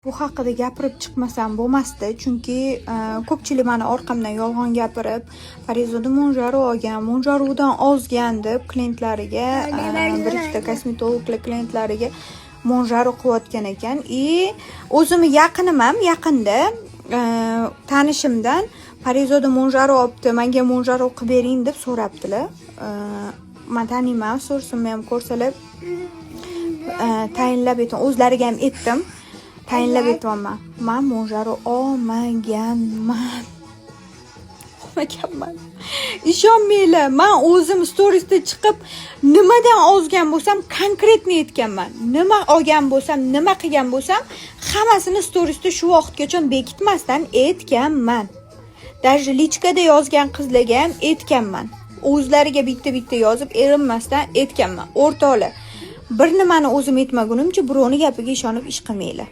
Bu haqida gapirib chiqmasam bo'lmasdi, chunki ko'pchilik meni orqamdan yolg'on gapirib, Parizoda Monjaro olgan, Monjarodan ozgan deb klientlariga, bir ikkita kosmetologlar klientlariga Monjaro qilayotgan ekan. O'zimni yaqinim ham yaqinda tanishimdan Parizoda Monjaro olibdi, menga Monjaro qilib bering deb so'rabdilar. Men taniyman, so'rsimni ham ko'rsalar tayinlab aytdim, o'zlariga ham aytdim. Tayinlab aytibman. Men Monjaro olmaganman. Ishonmanglar, men o'zim storiesda chiqib nimadan ozgan bo'lsam, konkretni aytganman. Nima olgan bo'lsam, nima qilgan bo'lsam, hammasini storiesda shu vaqtgacha bekitmasdan aytganman. Даже lichkada yozgan qizlarga ham aytganman. O'zlariga bitta yozib erinmasdan aytganman. O'rtoqlar, bir nimani o'zim aytmagunimcha birovning gapiga ishonib ish qilmanglar.